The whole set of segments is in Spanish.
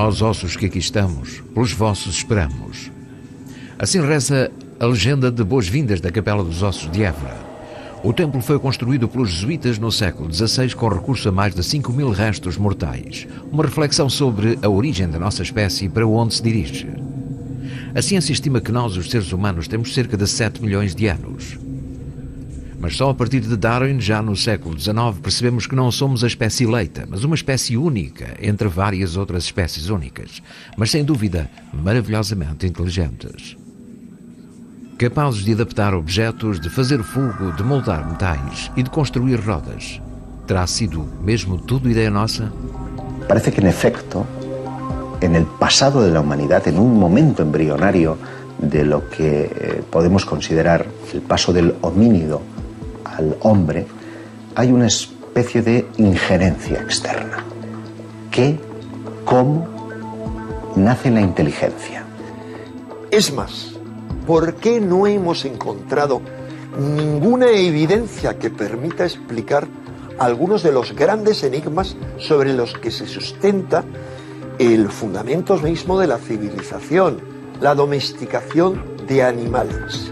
Nós, ossos que aqui estamos, pelos vossos esperamos. Assim reza a legenda de boas-vindas da Capela dos Ossos de Évora. O templo foi construído pelos jesuítas no século XVI com recurso a mais de 5.000 restos mortais. Uma reflexão sobre a origem da nossa espécie e para onde se dirige. A ciência estima que nós, os seres humanos, temos cerca de 7 milhões de anos. Mas só a partir de Darwin, já no século XIX, percebemos que não somos a espécie eleita, mas uma espécie única entre várias outras espécies únicas, mas sem dúvida maravilhosamente inteligentes. Capazes de adaptar objetos, de fazer fogo, de moldar metais e de construir rodas. Terá sido mesmo tudo ideia nossa? Parece que en efecto, en el pasado de la humanidad, en un momento embrionario de lo que podemos considerar el paso del homínido al hombre, hay una especie de injerencia externa. ¿Qué, cómo nace la inteligencia? Es más, ¿por qué no hemos encontrado ninguna evidencia que permita explicar algunos de los grandes enigmas sobre los que se sustenta el fundamento mismo de la civilización, la domesticación de animales?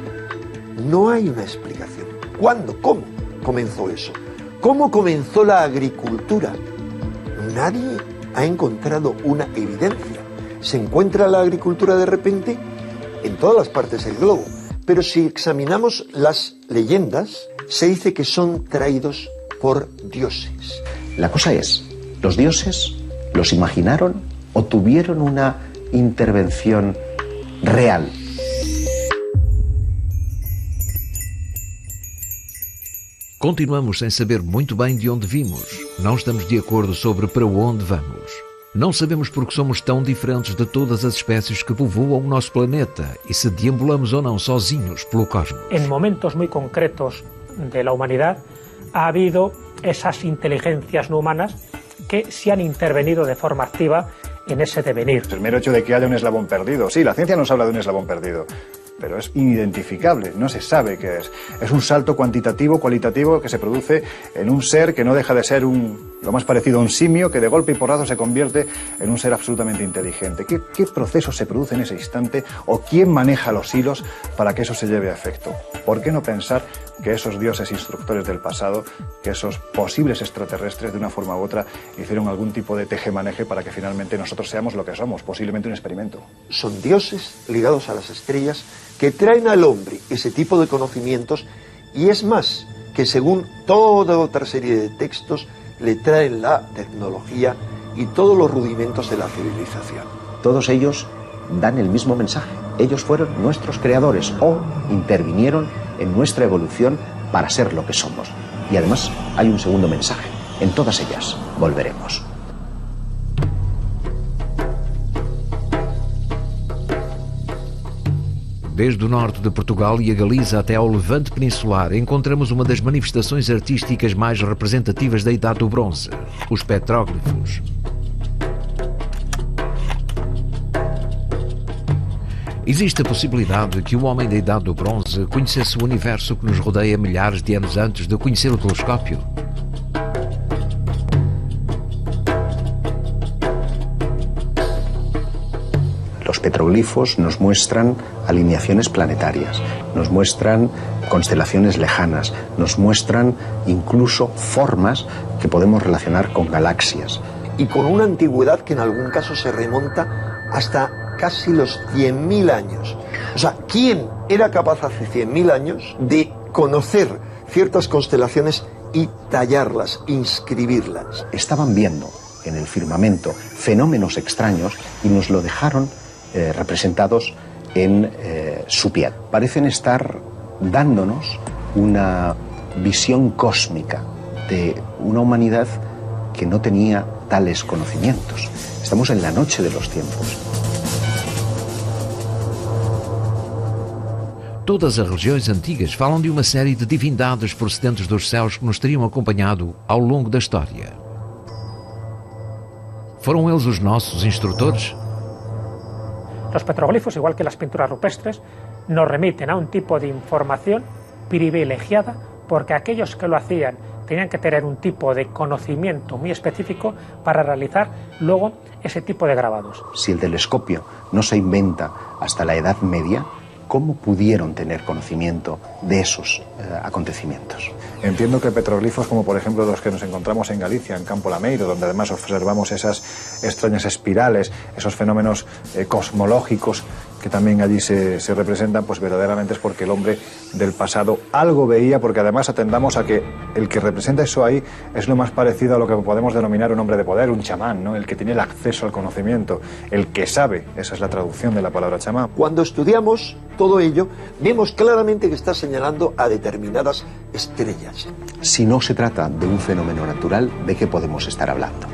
No hay una explicación. ¿Cuándo? ¿Cómo comenzó eso? ¿Cómo comenzó la agricultura? Nadie ha encontrado una evidencia. ¿Se encuentra la agricultura de repente? En todas las partes del globo. Pero si examinamos las leyendas, se dice que son traídos por dioses. La cosa es, ¿los dioses los imaginaron o tuvieron una intervención real? Continuamos sem saber muito bem de onde vimos. Não estamos de acordo sobre para onde vamos. Não sabemos porque somos tão diferentes de todas as espécies que povoam o nosso planeta e se deambulamos ou não sozinhos pelo cosmos. En momentos muy concretos de la humanidad ha habido esas inteligencias no humanas que sí han intervenido de forma activa en ese devenir. El mero hecho de que haya un eslabón perdido. Sí, la ciencia nos habla de un eslabón perdido, pero es inidentificable, no se sabe qué es. Es un salto cuantitativo, cualitativo que se produce en un ser que no deja de ser lo más parecido a un simio, que de golpe y porrazo se convierte en un ser absolutamente inteligente. ¿Qué proceso se produce en ese instante o quién maneja los hilos para que eso se lleve a efecto? ¿Por qué no pensar que esos dioses instructores del pasado, que esos posibles extraterrestres de una forma u otra hicieron algún tipo de tejemaneje para que finalmente nosotros seamos lo que somos, posiblemente un experimento? Son dioses ligados a las estrellas que traen al hombre ese tipo de conocimientos y es más, que según toda otra serie de textos le traen la tecnología y todos los rudimentos de la civilización. Todos ellos dan el mismo mensaje. Ellos fueron nuestros creadores o intervinieron en nuestra evolución para ser lo que somos. Y además hay un segundo mensaje. En todas ellas volveremos. Desde o norte de Portugal e a Galiza até ao Levante Peninsular, encontramos uma das manifestações artísticas mais representativas da Idade do Bronze, os petróglifos. Existe a possibilidade de que o homem da Idade do Bronze conhecesse o universo que nos rodeia milhares de anos antes de conhecer o telescópio? Los petroglifos nos muestran alineaciones planetarias, nos muestran constelaciones lejanas, nos muestran incluso formas que podemos relacionar con galaxias. Y con una antigüedad que en algún caso se remonta hasta casi los 100.000 años. O sea, ¿quién era capaz hace 100.000 años de conocer ciertas constelaciones y tallarlas, inscribirlas? Estaban viendo en el firmamento fenómenos extraños y nos lo dejaron representados en su piel. Parecen estar dándonos una visión cósmica de una humanidad que no tenía tales conocimientos. Estamos en la noche de los tiempos. Todas as religiões antigas falam de uma série de divindades procedentes dos céus que nos teriam acompanhado ao longo da história. Foram eles os nossos instrutores? Los petroglifos, igual que las pinturas rupestres, nos remiten a un tipo de información privilegiada porque aquellos que lo hacían tenían que tener un tipo de conocimiento muy específico para realizar luego ese tipo de grabados. Si el telescopio no se inventa hasta la Edad Media, ¿cómo pudieron tener conocimiento de esos acontecimientos? Entiendo que petroglifos como por ejemplo los que nos encontramos en Galicia, en Campo Lameiro, donde además observamos esas extrañas espirales, esos fenómenos cosmológicos que también allí se representan, pues verdaderamente es porque el hombre del pasado algo veía, porque además atendamos a que el que representa eso ahí es lo más parecido a lo que podemos denominar un hombre de poder, un chamán, ¿no? El que tiene el acceso al conocimiento, el que sabe, esa es la traducción de la palabra chamán. Cuando estudiamos todo ello, vemos claramente que está señalando a determinadas estrellas. Si no se trata de un fenómeno natural, ¿de qué podemos estar hablando?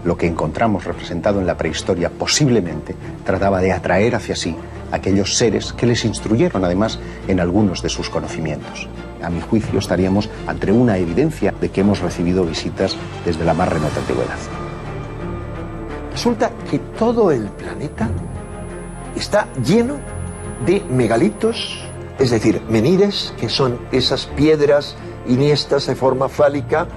Lo que encontramos representado en la prehistoria posiblemente trataba de atraer hacia sí aquellos seres que les instruyeron además en algunos de sus conocimientos. A mi juicio estaríamos ante una evidencia de que hemos recibido visitas desde la más remota antigüedad. Resulta que todo el planeta está lleno de megalitos, es decir, menires, que son esas piedras iniestas de forma fálica,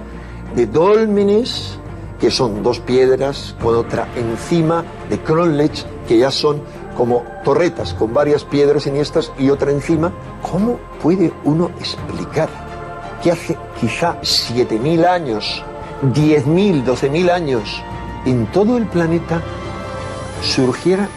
de dólmenes, que son dos piedras con otra encima, de cronlech, que ya son como torretas con varias piedras iniestas y otra encima. ¿Cómo puede uno explicar que hace quizá 7.000 años, 10.000, 12.000 años, en todo el planeta surgiera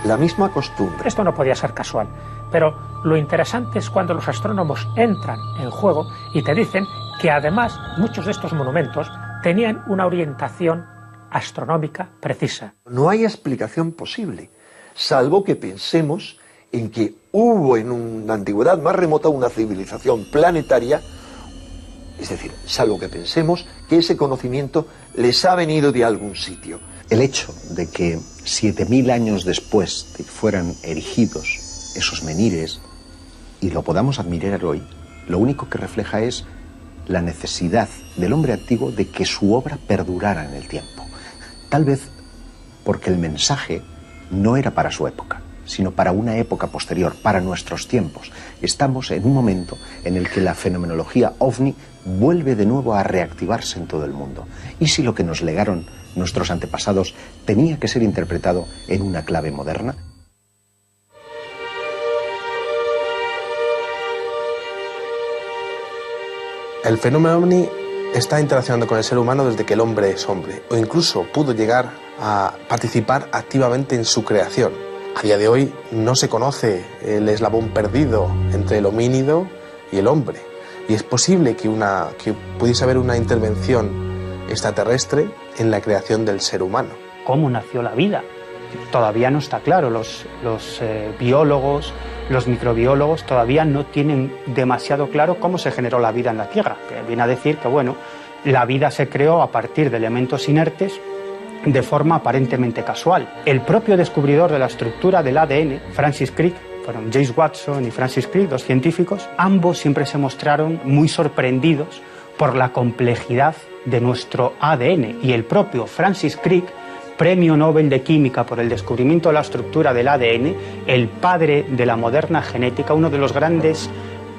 la misma costumbre? Esto no podía ser casual, pero lo interesante es cuando los astrónomos entran en juego y te dicen que además muchos de estos monumentos tenían una orientación astronómica precisa. No hay explicación posible, salvo que pensemos en que hubo en una antigüedad más remota una civilización planetaria, es decir, salvo que pensemos que ese conocimiento les ha venido de algún sitio. El hecho de que 7.000 años después de que fueran erigidos esos menires y lo podamos admirar hoy, lo único que refleja es la necesidad del hombre antiguo de que su obra perdurara en el tiempo. Tal vez porque el mensaje no era para su época, sino para una época posterior, para nuestros tiempos. Estamos en un momento en el que la fenomenología ovni vuelve de nuevo a reactivarse en todo el mundo. ¿Y si lo que nos legaron nuestros antepasados tenía que ser interpretado en una clave moderna? El fenómeno ovni está interaccionando con el ser humano desde que el hombre es hombre, o incluso pudo llegar a participar activamente en su creación. A día de hoy no se conoce el eslabón perdido entre el homínido y el hombre, y es posible que pudiese haber una intervención extraterrestre en la creación del ser humano. ¿Cómo nació la vida? Todavía no está claro. Los biólogos, los microbiólogos todavía no tienen demasiado claro cómo se generó la vida en la Tierra, que viene a decir que, bueno, la vida se creó a partir de elementos inertes de forma aparentemente casual. El propio descubridor de la estructura del ADN, Francis Crick, fueron James Watson y Francis Crick, dos científicos, ambos siempre se mostraron muy sorprendidos por la complejidad de nuestro ADN, y el propio Francis Crick, Premio Nobel de Química por el descubrimiento de la estructura del ADN, el padre de la moderna genética, uno de los grandes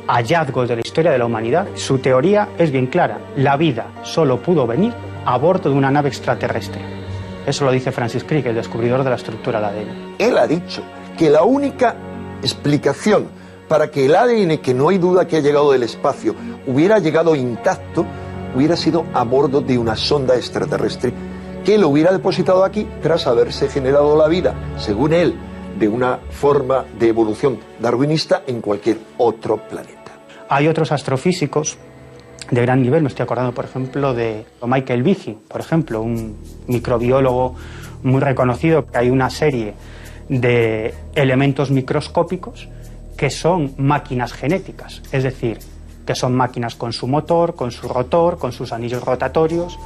hallazgos de la historia de la humanidad. Su teoría es bien clara: la vida solo pudo venir a bordo de una nave extraterrestre. Eso lo dice Francis Crick, el descubridor de la estructura del ADN. Él ha dicho que la única explicación para que el ADN, que no hay duda que ha llegado del espacio, hubiera llegado intacto, hubiera sido a bordo de una sonda extraterrestre que lo hubiera depositado aquí tras haberse generado la vida, según él, de una forma de evolución darwinista en cualquier otro planeta. Hay otros astrofísicos de gran nivel, me estoy acordando, por ejemplo, de Michael Behe, por ejemplo, un microbiólogo muy reconocido. Hay una serie de elementos microscópicos que son máquinas genéticas, es decir, que son máquinas con su motor, con su rotor, con sus anillos rotatorios.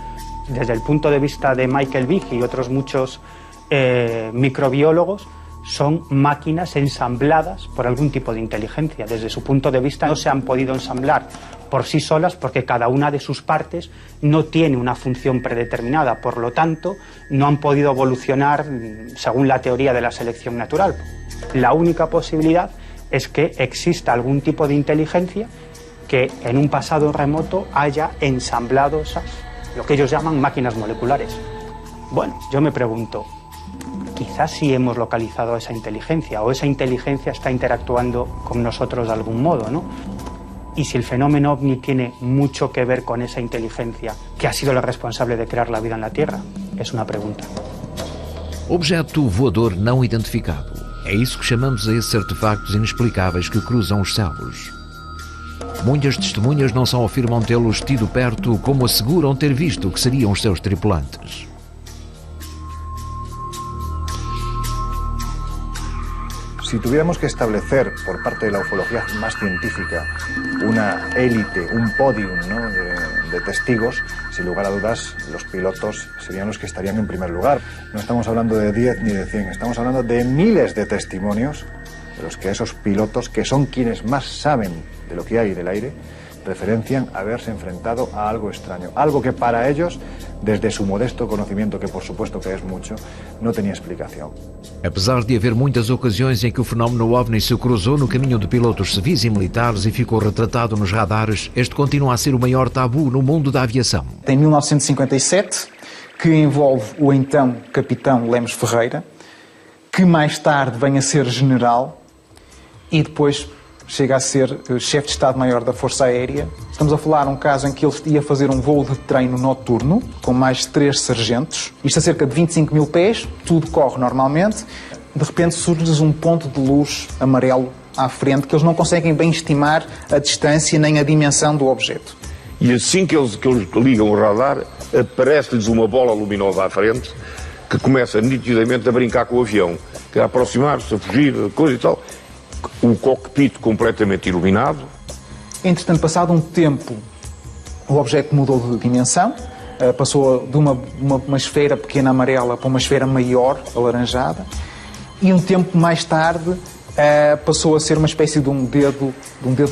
Desde el punto de vista de Michael Behe y otros muchos microbiólogos, son máquinas ensambladas por algún tipo de inteligencia. Desde su punto de vista no se han podido ensamblar por sí solas porque cada una de sus partes no tiene una función predeterminada, por lo tanto no han podido evolucionar según la teoría de la selección natural. La única posibilidad es que exista algún tipo de inteligencia que en un pasado remoto haya ensamblado lo que ellos llaman máquinas moleculares. Bueno, yo me pregunto, quizás sí hemos localizado esa inteligencia, o esa inteligencia está interactuando con nosotros de algún modo, ¿no? Y si el fenómeno OVNI tiene mucho que ver con esa inteligencia que ha sido la responsable de crear la vida en la Tierra, es una pregunta. Objeto voador não identificado. É isso que chamamos a esses artefactos inexplicáveis que cruzam os céus. Muitas testemunhas não só afirmam tê-los tido perto, como asseguram ter visto o que seriam os seus tripulantes. Si tuviéramos que establecer por parte de la ufología más científica una élite, un podium, ¿no?, de testigos, sin lugar a dudas los pilotos serían los que estarían en primer lugar. No estamos hablando de 10 ni de 100, estamos hablando de miles de testimonios de los que esos pilotos, que son quienes más saben de lo que hay en el aire, referencian haberse enfrentado a algo extraño, algo que para ellos, desde su modesto conocimiento, que por supuesto que es mucho, no tenía explicación. Apesar de haver muitas ocasiões em que o fenómeno OVNI se cruzou no caminho de pilotos civis e militares e ficou retratado nos radares, este continua a ser o maior tabu no mundo da aviação. Em 1957, que envolve o então capitão Lemos Ferreira, que mais tarde vem a ser general e depois chega a ser chefe de Estado-Maior da Força Aérea. Estamos a falar de um caso em que ele ia fazer um voo de treino noturno, com mais 3 sargentos. Isto a cerca de 25 mil pés, tudo corre normalmente. De repente surge-lhes um ponto de luz amarelo à frente, que eles não conseguem bem estimar a distância nem a dimensão do objeto. E assim que eles ligam o radar, aparece-lhes uma bola luminosa à frente, que começa nitidamente a brincar com o avião, que a aproximar-se, a fugir, coisa e tal. O cockpit completamente iluminado. Entretanto, passado um tempo, o objeto mudou de dimensão, passou de uma esfera pequena amarela para uma esfera maior, alaranjada, e um tempo mais tarde passou a ser uma espécie de um dedo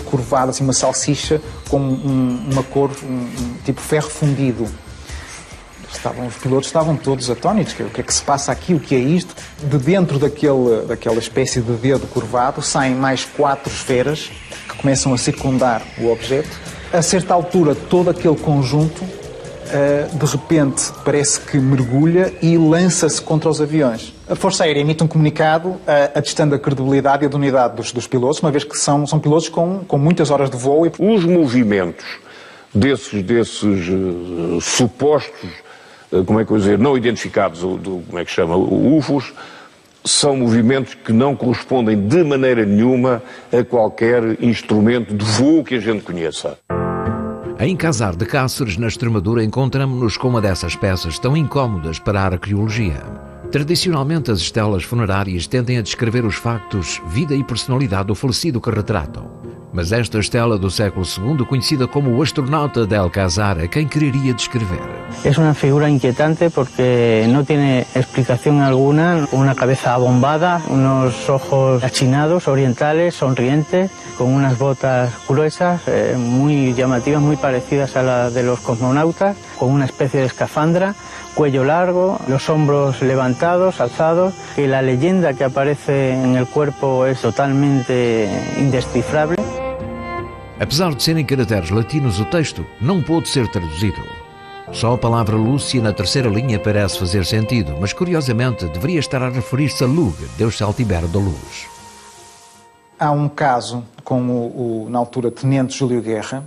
curvado, assim, uma salsicha, com uma cor, tipo ferro fundido. Os pilotos estavam todos atónitos. O que é que se passa aqui? O que é isto? De dentro daquela espécie de dedo curvado saem mais 4 esferas que começam a circundar o objeto. A certa altura, todo aquele conjunto, de repente, parece que mergulha e lança-se contra os aviões. A Força Aérea emite um comunicado atestando a credibilidade e a idoneidade dos pilotos, uma vez que são pilotos com muitas horas de voo. Os movimentos desses supostos, como é que eu dizer, não identificados, como é que chama, UFOs, são movimentos que não correspondem de maneira nenhuma a qualquer instrumento de voo que a gente conheça. Em Casar de Cáceres, na Extremadura, encontramos-nos com uma dessas peças tão incómodas para a arqueologia. Tradicionalmente, as estelas funerárias tendem a descrever os factos, vida e personalidade do falecido que retratam. Mas esta estela do século II, conhecida como o astronauta de Alcázar, a quem quereria descrever? Es una figura inquietante porque no tiene explicación alguna, una cabeza abombada, unos ojos achinados, orientales, sonrientes, con unas botas gruesas, muy llamativas, muy parecidas a las de los cosmonautas, con una especie de escafandra, cuello largo, los hombros levantados, alzados, y la leyenda que aparece en el cuerpo es totalmente indescifrable. Apesar de serem caracteres latinos, o texto não pôde ser traduzido. Só a palavra Lúcia na terceira linha parece fazer sentido, mas curiosamente deveria estar a referir-se a Lug, deus celtibero da luz. Há um caso com o na altura, tenente Júlio Guerra,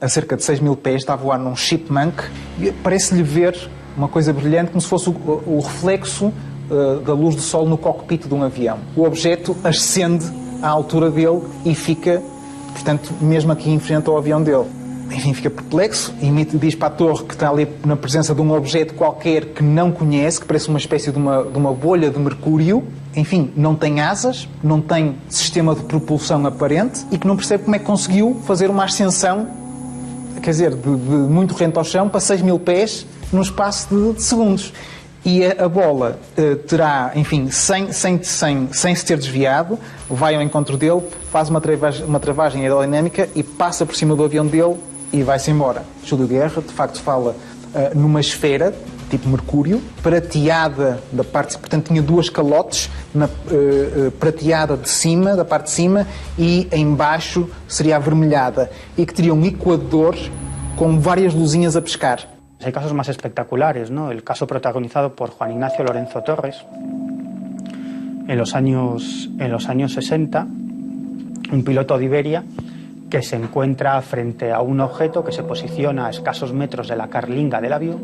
a cerca de 6 mil pés, está a voar num Chipmunk e parece-lhe ver uma coisa brilhante, como se fosse o reflexo da luz do sol no cockpit de um avião. O objeto ascende à altura dele e fica, portanto, mesmo aqui em frente ao avião dele. Enfim, fica perplexo e diz para a torre que está ali na presença de um objeto qualquer que não conhece, que parece uma espécie de uma bolha de mercúrio. Enfim, não tem asas, não tem sistema de propulsão aparente e que não percebe como é que conseguiu fazer uma ascensão, quer dizer, de muito rente ao chão para 6 mil pés num espaço de segundos. E a bola terá, enfim, sem se ter desviado, vai ao encontro dele, faz uma travagem aerodinâmica e passa por cima do avião dele e vai-se embora. Júlio Guerra, de facto, fala numa esfera tipo Mercúrio, prateada da parte, portanto tinha duas calotes, prateada de cima, da parte de cima, e em baixo seria avermelhada, e que teria um equador con varias luzinhas a pescar. Hay casos más espectaculares, ¿no? El caso protagonizado por Juan Ignacio Lorenzo Torres en los años 60, un piloto de Iberia que se encuentra frente a un objeto que se posiciona a escasos metros de la carlinga del avión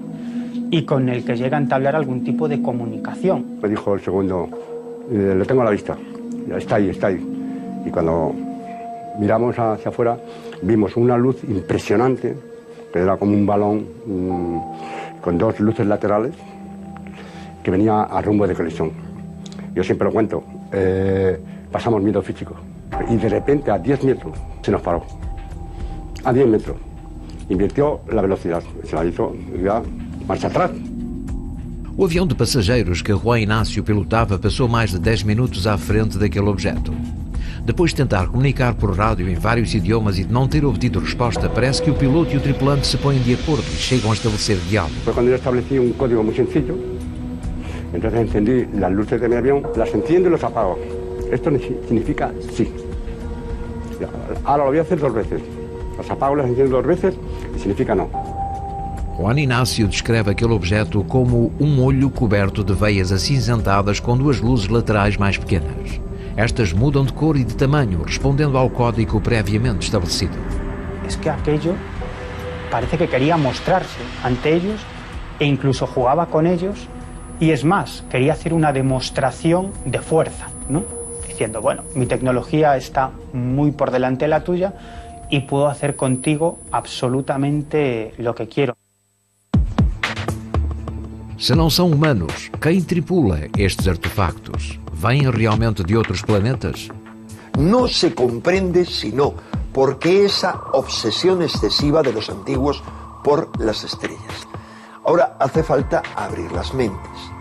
y con el que llega a entablar algún tipo de comunicación. Me dijo el segundo, lo tengo a la vista, está ahí, está ahí. Y cuando miramos hacia afuera vimos una luz impresionante, que era como un balón con dos luces laterales que venía a rumbo de colisión. Yo siempre lo cuento, pasamos miedo físico y de repente a 10 metros se nos paró. A 10 metros. Invirtió la velocidad, se la hizo ya marcha atrás. O avião de passageiros que Juan Inácio pilotava passou mais de 10 minutos à frente daquele objeto. Depois de tentar comunicar por rádio em vários idiomas e de não ter obtido resposta, parece que o piloto e o tripulante se põem de acordo e chegam a estabelecer diálogo. Fue cuando yo establecí un código muy sencillo, entonces encendí las luces de mi avión, las enciendo y los apago. Esto significa sí. Ahora lo voy a hacer 2 veces. Las apago, las enciendo 2 veces y significa no. Juan Inácio descreve aquele objeto como um olho coberto de veias acinzentadas com 2 luzes laterais mais pequenas. Estas mudam de cor e de tamanho, respondendo ao código previamente estabelecido. Es que aquello parece que quería mostrarse ante ellos e incluso jugaba con ellos y es más, quería hacer una demostración de fuerza, ¿no? Diciendo, bueno, mi tecnología está muy por delante de la tuya y puedo hacer contigo absolutamente lo que quiero. Se não são humanos, quem tripula estes artefactos? ¿Vêm realmente de otros planetas? No se comprende sino por qué esa obsesión excesiva de los antiguos por las estrellas. Ahora hace falta abrir las mentes.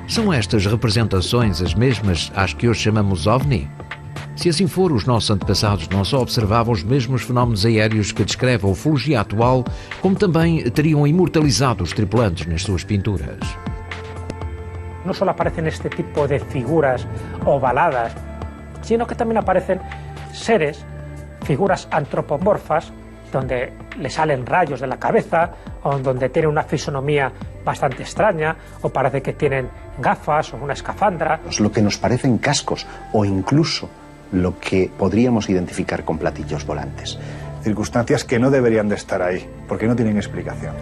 São estas representações as mesmas às que hoje chamamos OVNI? Se assim for, os nossos antepassados não só observavam os mesmos fenómenos aéreos que descreve a ufologia atual, como também teriam imortalizado os tripulantes nas suas pinturas. No solo aparecen este tipo de figuras ovaladas, sino que también aparecen seres, figuras antropomorfas, donde le salen rayos de la cabeza, o donde tienen una fisonomía bastante extraña, o parece que tienen gafas o una escafandra. Lo que nos parecen cascos, o incluso lo que podríamos identificar con platillos volantes. Circunstancias que no deberían de estar ahí, porque no tienen explicación.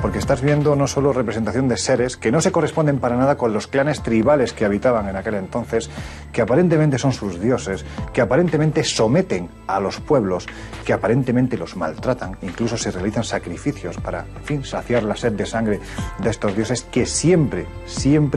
Porque estás viendo no solo representación de seres que no se corresponden para nada con los clanes tribales que habitaban en aquel entonces, que aparentemente son sus dioses, que aparentemente someten a los pueblos, que aparentemente los maltratan, incluso se realizan sacrificios para, en fin, saciar la sed de sangre de estos dioses que siempre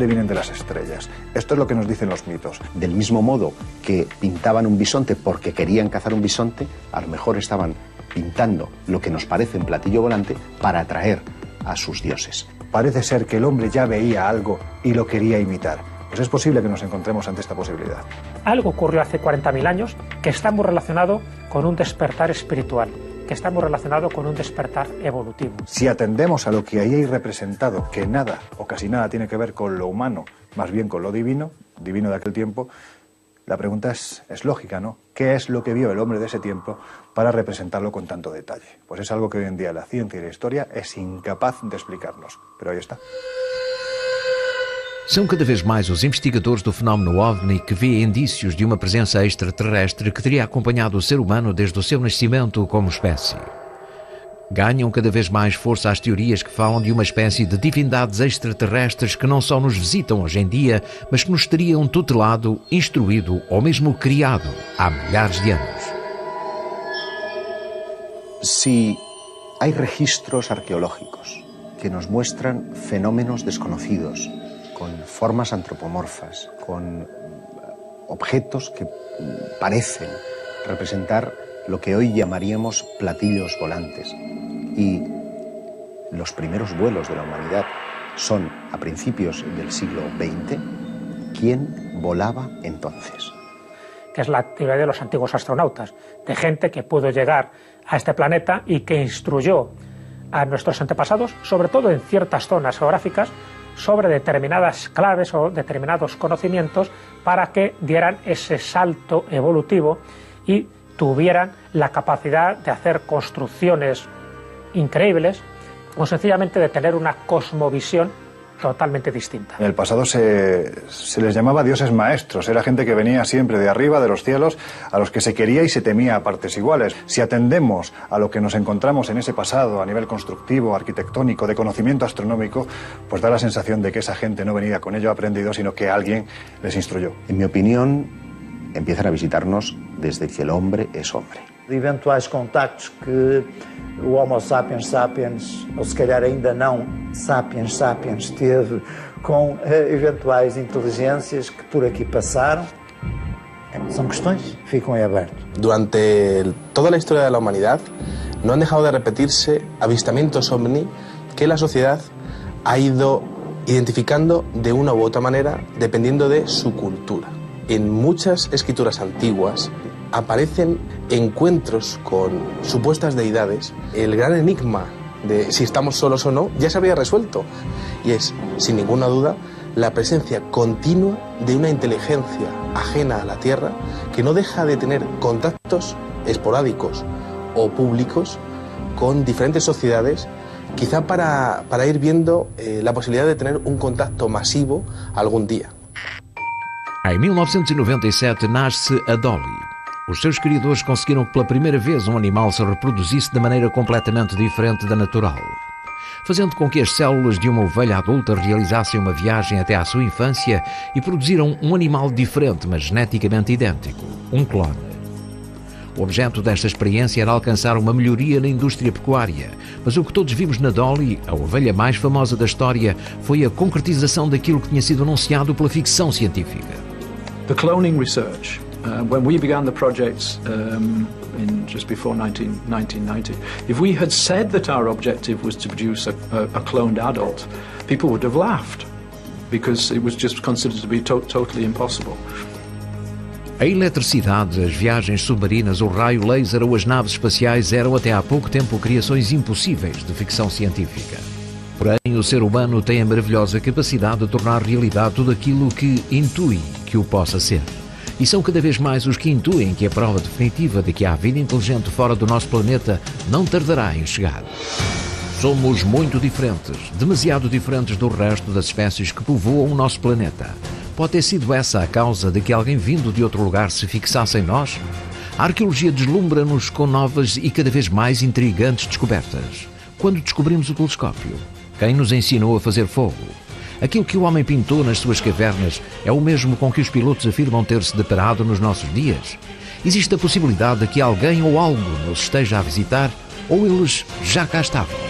vienen de las estrellas. Esto es lo que nos dicen los mitos. Del mismo modo que pintaban un bisonte porque querían cazar un bisonte, a lo mejor estaban pintando lo que nos parece un platillo volante para atraer a sus dioses. Parece ser que el hombre ya veía algo y lo quería imitar. Pues es posible que nos encontremos ante esta posibilidad. Algo ocurrió hace 40.000 años que está muy relacionado con un despertar espiritual, que está muy relacionado con un despertar evolutivo. Si atendemos a lo que ahí hay representado, que nada o casi nada tiene que ver con lo humano, más bien con lo divino de aquel tiempo, la pregunta es lógica, ¿no? ¿Qué es lo que vio el hombre de ese tiempo para representarlo con tanto detalle? Pues es algo que hoy en día la ciencia y la historia es incapaz de explicarnos. Pero ahí está. São cada vez mais os investigadores do fenómeno OVNI que vê indícios de uma presença extraterrestre que teria acompanhado o ser humano desde o seu nascimento como espécie. Ganham cada vez mais força as teorias que falam de uma espécie de divindades extraterrestres que não só nos visitam hoje em dia, mas que nos teriam tutelado, instruído ou mesmo criado há milhares de anos. Si hay registros arqueológicos que nos muestran fenómenos desconocidos, con formas antropomorfas, con objetos que parecen representar lo que hoy llamaríamos platillos volantes. Y los primeros vuelos de la humanidad son a principios del siglo XX. ¿Quién volaba entonces? Que es la teoría de los antiguos astronautas, de gente que pudo llegar a este planeta y que instruyó a nuestros antepasados, sobre todo en ciertas zonas geográficas, sobre determinadas claves o determinados conocimientos para que dieran ese salto evolutivo y tuvieran la capacidad de hacer construcciones increíbles o sencillamente de tener una cosmovisión totalmente distinta. En el pasado se les llamaba dioses maestros, era gente que venía siempre de arriba, de los cielos, a los que se quería y se temía a partes iguales. Si atendemos a lo que nos encontramos en ese pasado a nivel constructivo, arquitectónico, de conocimiento astronómico, pues da la sensación de que esa gente no venía con ello aprendido, sino que alguien les instruyó. En mi opinión, empiezan a visitarnos desde que el hombre es hombre. De eventuais contactos que o Homo sapiens sapiens, ou se calhar ainda não sapiens sapiens, teve com eventuais inteligências que por aqui passaram, son questões que ficam en aberto. Durante toda la historia de la humanidad no han dejado de repetirse avistamientos ovni que la sociedad ha ido identificando de una u otra manera dependiendo de su cultura. En muchas escrituras antiguas aparecen encuentros con supuestas deidades. El gran enigma de si estamos solos o no ya se había resuelto, y es, sin ninguna duda, la presencia continua de una inteligencia ajena a la Tierra que no deja de tener contactos esporádicos o públicos con diferentes sociedades, quizá para ir viendo la posibilidad de tener un contacto masivo algún día. Em 1997 nasce a Dolly. Os seus criadores conseguiram que pela primeira vez um animal se reproduzisse de maneira completamente diferente da natural, fazendo com que as células de uma ovelha adulta realizassem uma viagem até à sua infância e produziram um animal diferente, mas geneticamente idêntico, um clone. O objeto desta experiência era alcançar uma melhoria na indústria pecuária, mas o que todos vimos na Dolly, a ovelha mais famosa da história, foi a concretização daquilo que tinha sido anunciado pela ficção científica. The cloning research, when we began the project in just before 1990, if we had said that our objective was to produce a cloned adult, people would have laughed because it was just considered to be totally impossible. A eletricidade, as viagens submarinas, o raio laser ou as naves espaciais eram até há pouco tempo criações impossíveis de ficção científica. Porém, o ser humano tem a maravilhosa capacidade de tornar realidade tudo aquilo que intui que o possa ser. E são cada vez mais os que intuem que a prova definitiva de que há vida inteligente fora do nosso planeta não tardará em chegar. Somos muito diferentes, demasiado diferentes do resto das espécies que povoam o nosso planeta. Pode ter sido essa a causa de que alguém vindo de outro lugar se fixasse em nós? A arqueologia deslumbra-nos com novas e cada vez mais intrigantes descobertas. Quando descobrimos o telescópio? Quem nos ensinou a fazer fogo? Aquilo que o homem pintou nas suas cavernas é o mesmo com que os pilotos afirmam ter-se deparado nos nossos dias? Existe a possibilidade de que alguém ou algo nos esteja a visitar, ou eles já cá estavam?